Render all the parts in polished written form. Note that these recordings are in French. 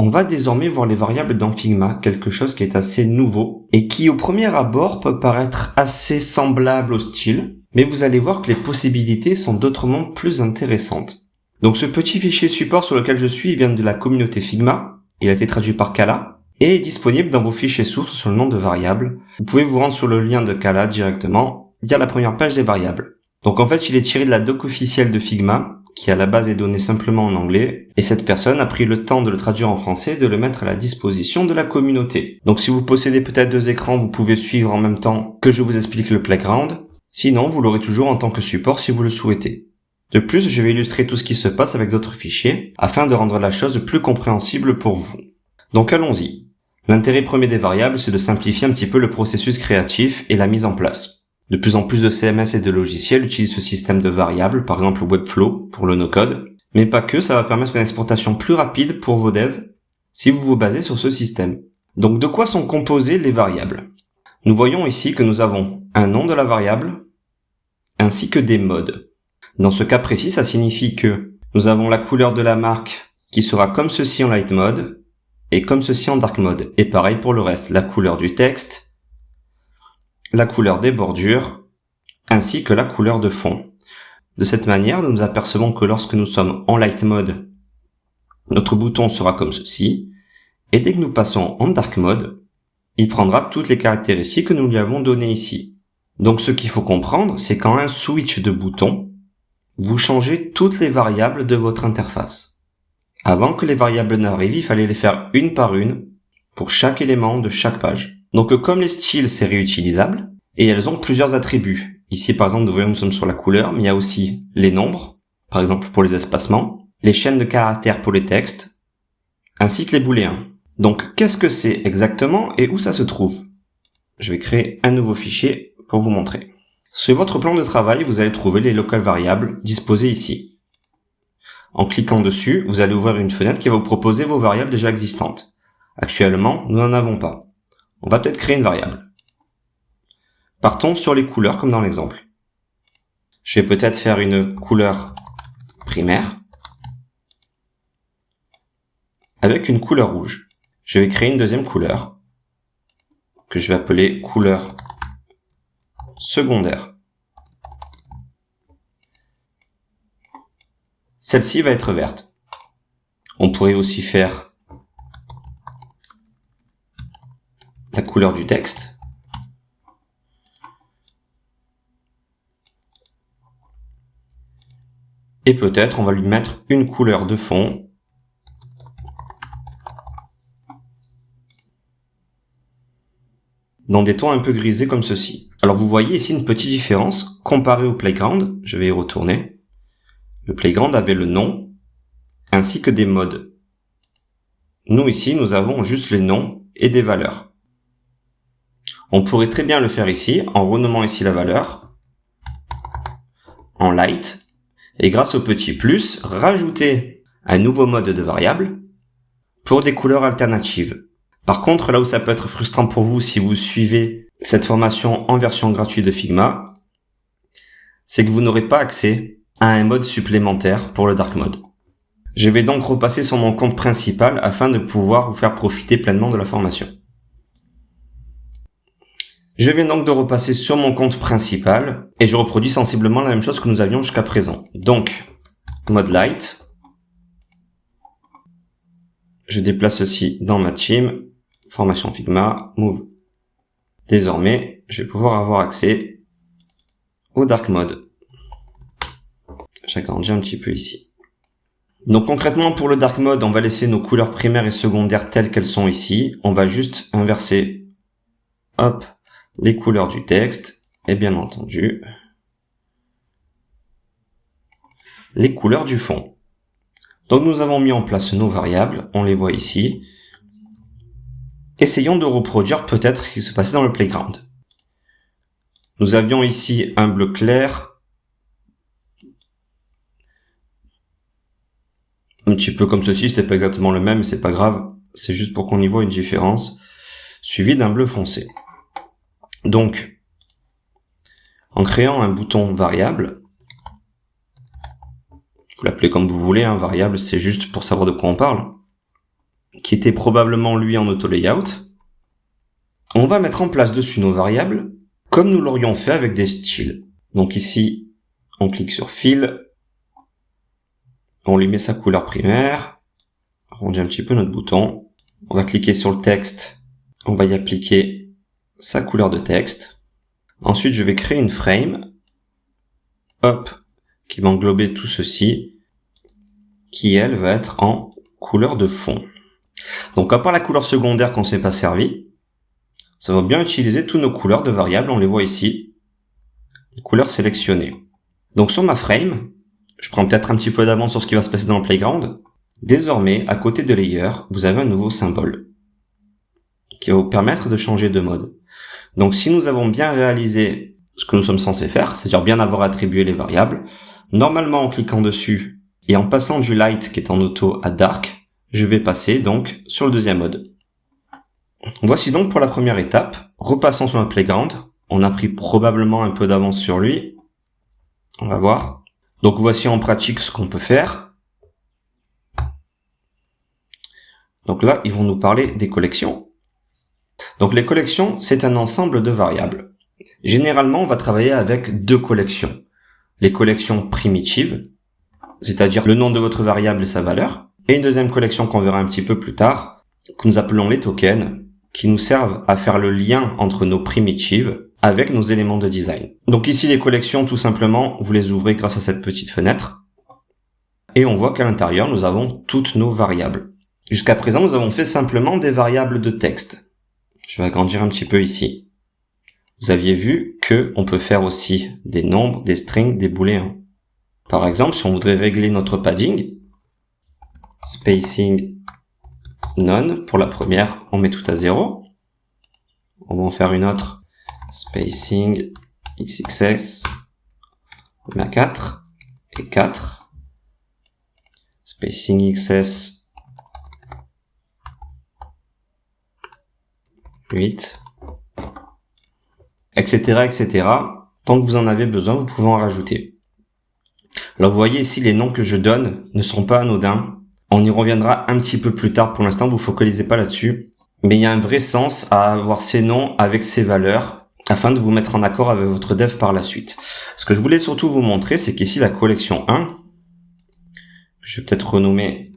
On va désormais voir les variables dans Figma, quelque chose qui est assez nouveau et qui au premier abord peut paraître assez semblable au style, mais vous allez voir que les possibilités sont d'autrement plus intéressantes. Donc ce petit fichier support sur lequel je suis vient de la communauté Figma, il a été traduit par Kala et est disponible dans vos fichiers sources sur le nom de variables. Vous pouvez vous rendre sur le lien de Kala directement via la première page des variables. Donc en fait il est tiré de la doc officielle de Figma, qui à la base est donné simplement en anglais, et cette personne a pris le temps de le traduire en français et de le mettre à la disposition de la communauté. Donc si vous possédez peut-être 2 écrans, vous pouvez suivre en même temps que je vous explique le playground, sinon vous l'aurez toujours en tant que support si vous le souhaitez. De plus, je vais illustrer tout ce qui se passe avec d'autres fichiers, afin de rendre la chose plus compréhensible pour vous. Donc allons-y. L'intérêt premier des variables, c'est de simplifier un petit peu le processus créatif et la mise en place. De plus en plus de CMS et de logiciels utilisent ce système de variables, par exemple Webflow pour le no-code. Mais pas que, ça va permettre une exportation plus rapide pour vos devs si vous vous basez sur ce système. Donc de quoi sont composées les variables? Nous voyons ici que nous avons un nom de la variable ainsi que des modes. Dans ce cas précis, ça signifie que nous avons la couleur de la marque qui sera comme ceci en light mode et comme ceci en dark mode. Et pareil pour le reste, la couleur du texte, la couleur des bordures, ainsi que la couleur de fond. De cette manière, nous nous apercevons que lorsque nous sommes en light mode, notre bouton sera comme ceci, et dès que nous passons en dark mode, il prendra toutes les caractéristiques que nous lui avons données ici. Donc ce qu'il faut comprendre, c'est qu'en un switch de bouton, vous changez toutes les variables de votre interface. Avant que les variables n'arrivent, il fallait les faire une par une pour chaque élément de chaque page. Donc comme les styles, c'est réutilisable, et elles ont plusieurs attributs. Ici par exemple, nous voyons que nous sommes sur la couleur, mais il y a aussi les nombres, par exemple pour les espacements, les chaînes de caractères pour les textes, ainsi que les booléens. Donc qu'est-ce que c'est exactement et où ça se trouve? Je vais créer un nouveau fichier pour vous montrer. Sur votre plan de travail, vous allez trouver les local variables disposées ici. En cliquant dessus, vous allez ouvrir une fenêtre qui va vous proposer vos variables déjà existantes. Actuellement, nous n'en avons pas. On va peut-être créer une variable. Partons sur les couleurs comme dans l'exemple. Je vais peut-être faire une couleur primaire avec une couleur rouge. Je vais créer une deuxième couleur que je vais appeler couleur secondaire. Celle-ci va être verte. On pourrait aussi faire la couleur du texte. Et peut-être on va lui mettre une couleur de fond dans des tons un peu grisés comme ceci. Alors vous voyez ici une petite différence comparée au playground. Je vais y retourner. Le playground avait le nom ainsi que des modes. Nous ici, nous avons juste les noms et des valeurs. On pourrait très bien le faire ici, en renommant ici la valeur, en light, et grâce au petit plus, rajouter un nouveau mode de variable pour des couleurs alternatives. Par contre, là où ça peut être frustrant pour vous si vous suivez cette formation en version gratuite de Figma, c'est que vous n'aurez pas accès à un mode supplémentaire pour le dark mode. Je vais donc repasser sur mon compte principal afin de pouvoir vous faire profiter pleinement de la formation. Je viens donc de repasser sur mon compte principal et je reproduis sensiblement la même chose que nous avions jusqu'à présent. Donc, mode light. Je déplace ceci dans ma team. Formation Figma, move. Désormais, je vais pouvoir avoir accès au dark mode. J'agrandis un petit peu ici. Donc concrètement, pour le dark mode, on va laisser nos couleurs primaires et secondaires telles qu'elles sont ici. On va juste inverser, hop, les couleurs du texte et bien entendu les couleurs du fond. Donc nous avons mis en place nos variables, on les voit ici. Essayons de reproduire peut-être ce qui se passait dans le playground. Nous avions ici un bleu clair, un petit peu comme ceci, c'était pas exactement le même, mais c'est pas grave, c'est juste pour qu'on y voit une différence, suivi d'un bleu foncé. Donc, en créant un bouton variable, vous l'appelez comme vous voulez, variable, c'est juste pour savoir de quoi on parle. qui était probablement lui en auto-layout. On va mettre en place dessus nos variables, comme nous l'aurions fait avec des styles. Donc ici, on clique sur Fill, on lui met sa couleur primaire, on arrondit un petit peu notre bouton, on va cliquer sur le texte, on va y appliquer sa couleur de texte. Ensuite, je vais créer une frame, hop, qui va englober tout ceci, qui elle va être en couleur de fond. Donc à part la couleur secondaire qu'on ne s'est pas servi, ça va bien utiliser toutes nos couleurs de variables, on les voit ici, les couleurs sélectionnées. Donc sur ma frame, je prends peut-être un petit peu d'avance sur ce qui va se passer dans le playground. Désormais, à côté de layer, vous avez un nouveau symbole qui va vous permettre de changer de mode. Donc si nous avons bien réalisé ce que nous sommes censés faire, c'est-à-dire bien avoir attribué les variables, normalement en cliquant dessus et en passant du light qui est en auto à dark, je vais passer donc sur le deuxième mode. Voici donc pour la première étape. Repassons sur notre playground. On a pris probablement un peu d'avance sur lui. On va voir. Donc voici en pratique ce qu'on peut faire. Donc là, ils vont nous parler des collections. Donc les collections, c'est un ensemble de variables. Généralement, on va travailler avec deux collections. Les collections primitives, c'est-à-dire le nom de votre variable et sa valeur, et une deuxième collection qu'on verra un petit peu plus tard, que nous appelons les tokens, qui nous servent à faire le lien entre nos primitives avec nos éléments de design. Donc ici, les collections, tout simplement, vous les ouvrez grâce à cette petite fenêtre, et on voit qu'à l'intérieur, nous avons toutes nos variables. Jusqu'à présent, nous avons fait simplement des variables de texte. Je vais agrandir un petit peu ici. Vous aviez vu que on peut faire aussi des nombres, des strings, des booléens. Par exemple, si on voudrait régler notre padding, spacing none, pour la première, on met tout à 0. On va en faire une autre, spacing xxs, on met à 4 et 4. Spacing xs 8, etc., etc. Tant que vous en avez besoin, vous pouvez en rajouter. Alors vous voyez ici, les noms que je donne ne sont pas anodins. On y reviendra un petit peu plus tard. Pour l'instant, vous focalisez pas là-dessus. Mais il y a un vrai sens à avoir ces noms avec ces valeurs afin de vous mettre en accord avec votre dev par la suite. Ce que je voulais surtout vous montrer, c'est qu'ici, la collection 1, je vais peut-être renommer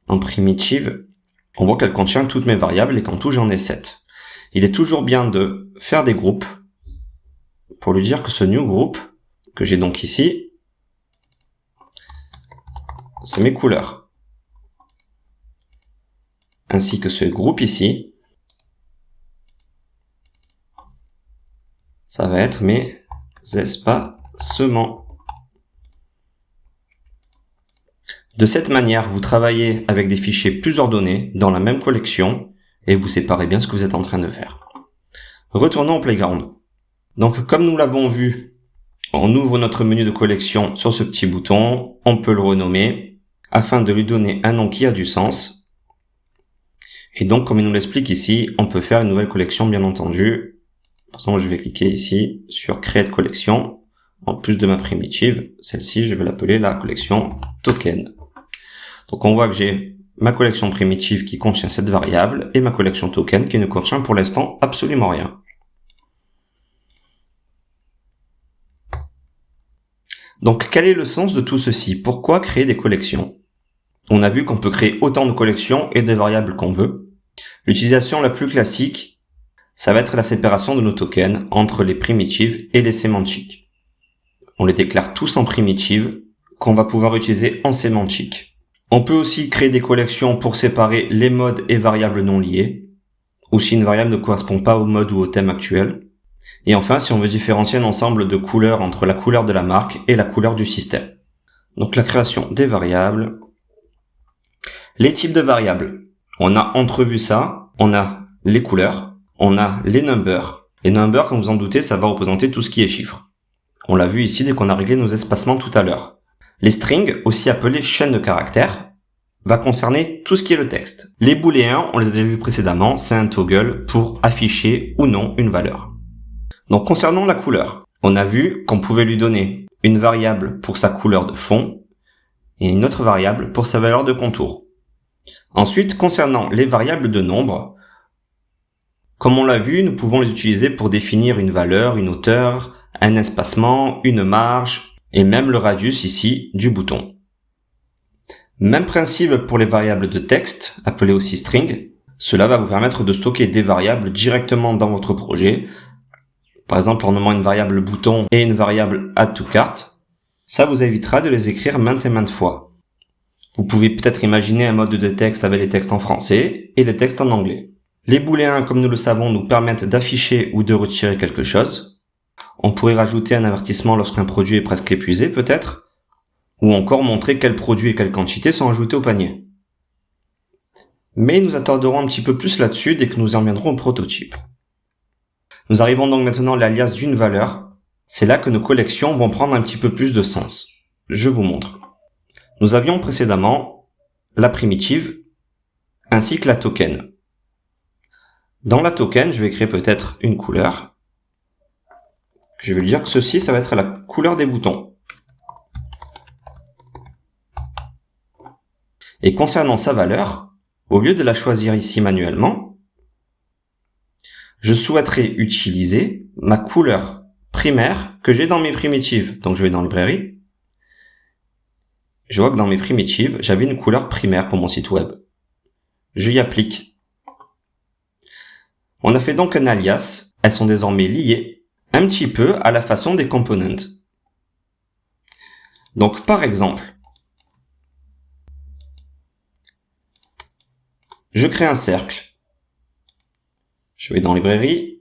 en primitive, on voit qu'elle contient toutes mes variables et qu'en tout j'en ai 7. Il est toujours bien de faire des groupes pour lui dire que ce new group, que j'ai donc ici, c'est mes couleurs. Ainsi que ce groupe ici, ça va être mes espacements. De cette manière, vous travaillez avec des fichiers plus ordonnés dans la même collection et vous séparez bien ce que vous êtes en train de faire. Retournons au playground. Donc, comme nous l'avons vu, on ouvre notre menu de collection sur ce petit bouton, on peut le renommer afin de lui donner un nom qui a du sens. Et donc, comme il nous l'explique ici, on peut faire une nouvelle collection, bien entendu. Par exemple, je vais cliquer ici sur Create Collection. En plus de ma primitive, celle-ci, je vais l'appeler la collection Token. Donc on voit que j'ai ma collection primitive qui contient cette variable et ma collection token qui ne contient pour l'instant absolument rien. Donc quel est le sens de tout ceci? Pourquoi créer des collections? On a vu qu'on peut créer autant de collections et de variables qu'on veut. L'utilisation la plus classique, ça va être la séparation de nos tokens entre les primitives et les sémantiques. On les déclare tous en primitive qu'on va pouvoir utiliser en sémantique. On peut aussi créer des collections pour séparer les modes et variables non liées, ou si une variable ne correspond pas au mode ou au thème actuel. Et enfin, si on veut différencier un ensemble de couleurs entre la couleur de la marque et la couleur du système. Donc la création des variables. Les types de variables. On a entrevu ça, on a les couleurs, on a les numbers. Les numbers, comme vous en doutez, ça va représenter tout ce qui est chiffres. On l'a vu ici dès qu'on a réglé nos espacements tout à l'heure. Les strings, aussi appelés chaînes de caractères, va concerner tout ce qui est le texte. Les booléens, on les a déjà vus précédemment, c'est un toggle pour afficher ou non une valeur. Donc concernant la couleur, on a vu qu'on pouvait lui donner une variable pour sa couleur de fond et une autre variable pour sa valeur de contour. Ensuite, concernant les variables de nombre, comme on l'a vu, nous pouvons les utiliser pour définir une valeur, une hauteur, un espacement, une marge, et même le radius ici du bouton. Même principe pour les variables de texte, appelées aussi string. Cela va vous permettre de stocker des variables directement dans votre projet. Par exemple, en nommant une variable bouton et une variable add to cart. Ça vous évitera de les écrire maintes et maintes fois. Vous pouvez peut-être imaginer un mode de texte avec les textes en français et les textes en anglais. Les booléens, comme nous le savons, nous permettent d'afficher ou de retirer quelque chose. On pourrait rajouter un avertissement lorsqu'un produit est presque épuisé, peut-être. Ou encore montrer quels produits et quelles quantités sont ajoutés au panier. Mais nous attarderons un petit peu plus là-dessus dès que nous en viendrons au prototype. Nous arrivons donc maintenant à l'alias d'une valeur. C'est là que nos collections vont prendre un petit peu plus de sens. Je vous montre. Nous avions précédemment la primitive ainsi que la token. Dans la token, je vais créer peut-être une couleur. Je vais lui dire que ceci, ça va être la couleur des boutons. Et concernant sa valeur, au lieu de la choisir ici manuellement, je souhaiterais utiliser ma couleur primaire que j'ai dans mes primitives. Donc je vais dans librairie. Je vois que dans mes primitives, j'avais une couleur primaire pour mon site web. Je y applique. On a fait donc un alias. Elles sont désormais liées un petit peu à la façon des components. Donc par exemple, je crée un cercle. Je vais dans librairie.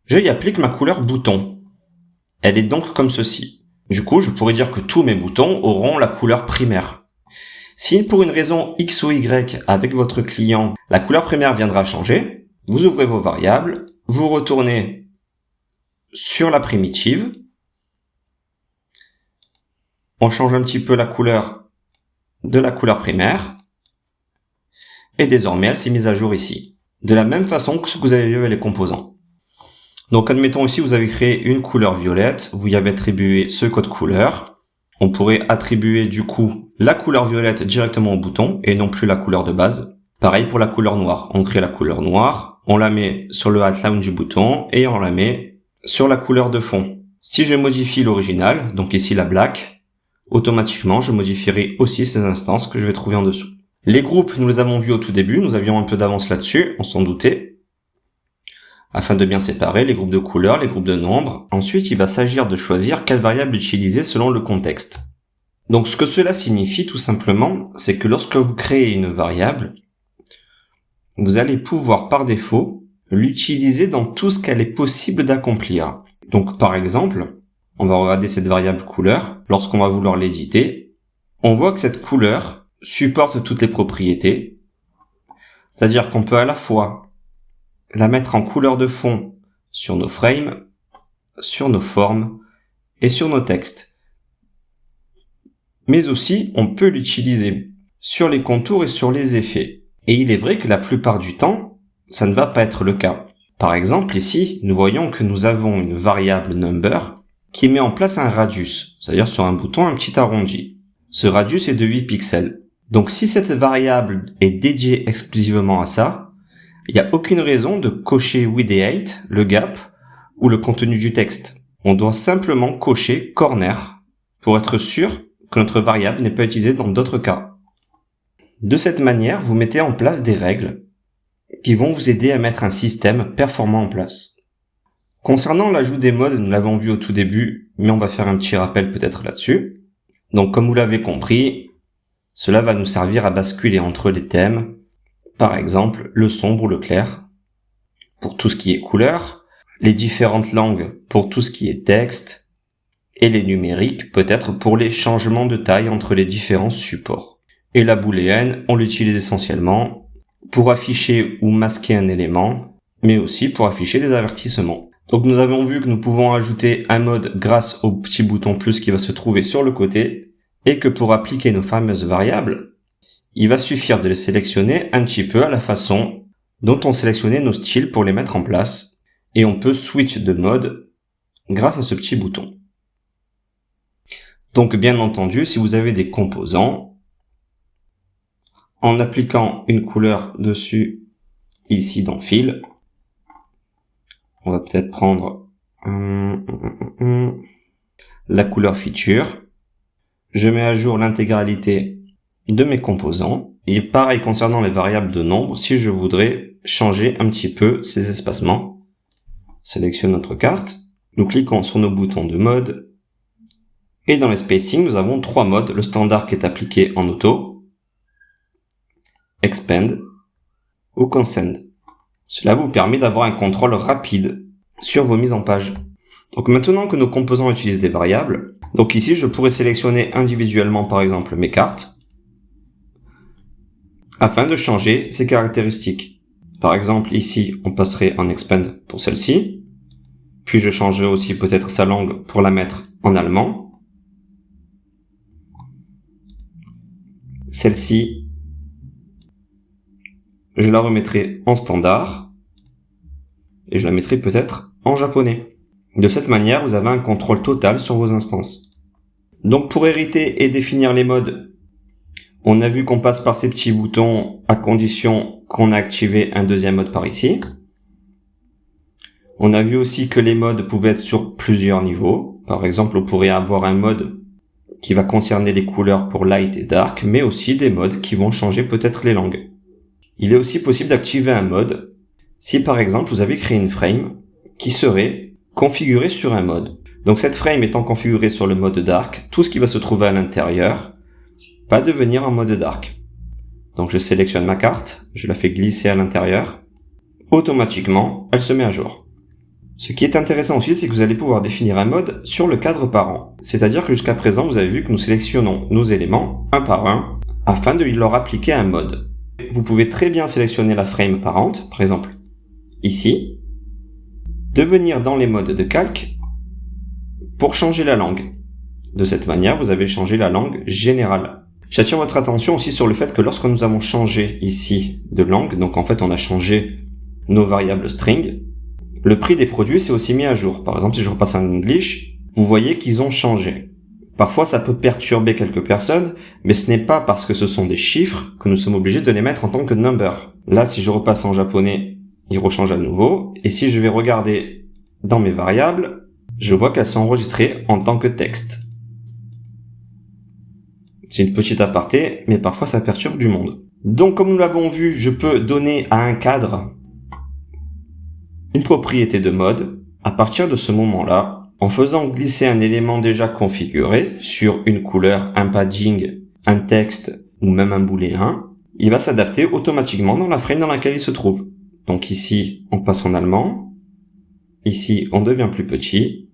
Je y applique ma couleur bouton. Elle est donc comme ceci. Du coup, je pourrais dire que tous mes boutons auront la couleur primaire. Si pour une raison X ou Y avec votre client, la couleur primaire viendra changer, vous ouvrez vos variables, vous retournez sur la primitive, on change un petit peu la couleur de la couleur primaire, et désormais elle s'est mise à jour ici. De la même façon que ce que vous avez vu avec les composants. Donc admettons ici vous avez créé une couleur violette, vous y avez attribué ce code couleur. On pourrait attribuer du coup la couleur violette directement au bouton et non plus la couleur de base. Pareil pour la couleur noire, on crée la couleur noire, on la met sur le outline du bouton et on la met sur la couleur de fond. Si je modifie l'original, donc ici la black, automatiquement je modifierai aussi ces instances que je vais trouver en dessous. Les groupes, nous les avons vus au tout début, nous avions un peu d'avance là-dessus, on s'en doutait. Afin de bien séparer les groupes de couleurs, les groupes de nombres. Ensuite, il va s'agir de choisir quelle variable utiliser selon le contexte. Donc ce que cela signifie tout simplement, c'est que lorsque vous créez une variable, vous allez pouvoir par défaut l'utiliser dans tout ce qu'elle est possible d'accomplir. Donc par exemple, on va regarder cette variable couleur. Lorsqu'on va vouloir l'éditer, on voit que cette couleur supporte toutes les propriétés. C'est-à-dire qu'on peut à la fois la mettre en couleur de fond sur nos frames, sur nos formes et sur nos textes. Mais aussi, on peut l'utiliser sur les contours et sur les effets. Et il est vrai que la plupart du temps, ça ne va pas être le cas. Par exemple, ici, nous voyons que nous avons une variable number qui met en place un radius, c'est-à-dire sur un bouton un petit arrondi. Ce radius est de 8 pixels. Donc si cette variable est dédiée exclusivement à ça, il n'y a aucune raison de cocher width et height, le gap, ou le contenu du texte. On doit simplement cocher corner pour être sûr que notre variable n'est pas utilisée dans d'autres cas. De cette manière, vous mettez en place des règles qui vont vous aider à mettre un système performant en place. Concernant l'ajout des modes, nous l'avons vu au tout début, mais on va faire un petit rappel peut-être là-dessus. Donc comme vous l'avez compris, cela va nous servir à basculer entre les thèmes, par exemple le sombre ou le clair, pour tout ce qui est couleur, les différentes langues pour tout ce qui est texte, et les numériques peut-être pour les changements de taille entre les différents supports. Et la booléenne, on l'utilise essentiellement pour afficher ou masquer un élément, mais aussi pour afficher des avertissements. Donc nous avons vu que nous pouvons ajouter un mode grâce au petit bouton plus qui va se trouver sur le côté, et que pour appliquer nos fameuses variables, il va suffire de les sélectionner un petit peu à la façon dont on sélectionnait nos styles pour les mettre en place, et on peut switch de mode grâce à ce petit bouton. Donc bien entendu, si vous avez des composants, en appliquant une couleur dessus, ici dans Fill, on va peut-être prendre la couleur Feature. Je mets à jour l'intégralité de mes composants. Et pareil concernant les variables de nombre, si je voudrais changer un petit peu ces espacements, sélectionne notre carte, nous cliquons sur nos boutons de mode, et dans les spacing, nous avons 3 modes, le standard qui est appliqué en auto, expand ou consent. Cela vous permet d'avoir un contrôle rapide sur vos mises en page. Donc maintenant que nos composants utilisent des variables, donc ici je pourrais sélectionner individuellement par exemple mes cartes, afin de changer ces caractéristiques. Par exemple ici on passerait en expand pour celle-ci, puis je changerai aussi peut-être sa langue pour la mettre en allemand. Celle-ci, je la remettrai en standard, et je la mettrai peut-être en japonais. De cette manière, vous avez un contrôle total sur vos instances. Donc pour hériter et définir les modes, on a vu qu'on passe par ces petits boutons à condition qu'on a activé un deuxième mode par ici. On a vu aussi que les modes pouvaient être sur plusieurs niveaux. Par exemple, on pourrait avoir un mode qui va concerner les couleurs pour light et dark, mais aussi des modes qui vont changer peut-être les langues. Il est aussi possible d'activer un mode si par exemple vous avez créé une frame qui serait configurée sur un mode. Donc cette frame étant configurée sur le mode dark, tout ce qui va se trouver à l'intérieur va devenir en mode dark. Donc je sélectionne ma carte, je la fais glisser à l'intérieur, automatiquement elle se met à jour. Ce qui est intéressant aussi, c'est que vous allez pouvoir définir un mode sur le cadre parent. C'est-à-dire que jusqu'à présent, vous avez vu que nous sélectionnons nos éléments un par un afin de leur appliquer un mode. Vous pouvez très bien sélectionner la frame parente, par exemple ici, de venir dans les modes de calque pour changer la langue. De cette manière, vous avez changé la langue générale. J'attire votre attention aussi sur le fait que lorsque nous avons changé ici de langue, donc en fait on a changé nos variables string, le prix des produits s'est aussi mis à jour. Par exemple, si je repasse en English, vous voyez qu'ils ont changé. Parfois, ça peut perturber quelques personnes, mais ce n'est pas parce que ce sont des chiffres que nous sommes obligés de les mettre en tant que number. Là, si je repasse en japonais, il rechange à nouveau. Et si je vais regarder dans mes variables, je vois qu'elles sont enregistrées en tant que texte. C'est une petite aparté, mais parfois ça perturbe du monde. Donc, comme nous l'avons vu, je peux donner à un cadre une propriété de mode. À partir de ce moment-là, en faisant glisser un élément déjà configuré sur une couleur, un padding, un texte ou même un booléen, il va s'adapter automatiquement dans la frame dans laquelle il se trouve. Donc ici, on passe en allemand. Ici, on devient plus petit.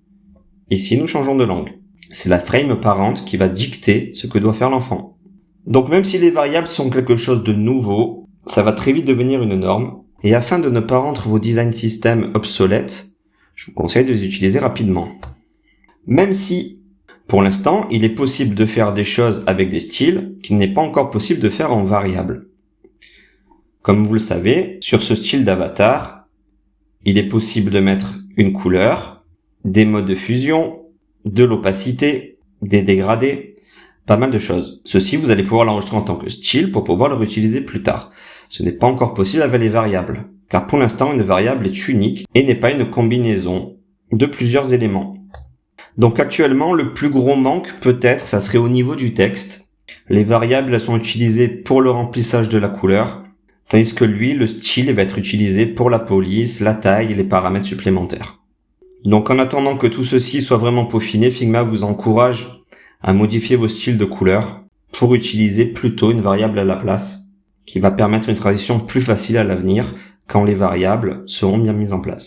Ici, nous changeons de langue. C'est la frame parente qui va dicter ce que doit faire l'enfant. Donc même si les variables sont quelque chose de nouveau, ça va très vite devenir une norme. Et afin de ne pas rendre vos design systems obsolètes, je vous conseille de les utiliser rapidement. Même si, pour l'instant, il est possible de faire des choses avec des styles qu'il n'est pas encore possible de faire en variable. Comme vous le savez, sur ce style d'avatar, il est possible de mettre une couleur, des modes de fusion, de l'opacité, des dégradés, pas mal de choses. Ceci, vous allez pouvoir l'enregistrer en tant que style pour pouvoir le réutiliser plus tard. Ce n'est pas encore possible avec les variables, car pour l'instant, une variable est unique et n'est pas une combinaison de plusieurs éléments. Donc actuellement, le plus gros manque, peut-être, ça serait au niveau du texte. Les variables, elles sont utilisées pour le remplissage de la couleur, tandis que lui, le style, va être utilisé pour la police, la taille et les paramètres supplémentaires. Donc en attendant que tout ceci soit vraiment peaufiné, Figma vous encourage à modifier vos styles de couleurs pour utiliser plutôt une variable à la place, qui va permettre une transition plus facile à l'avenir quand les variables seront bien mises en place.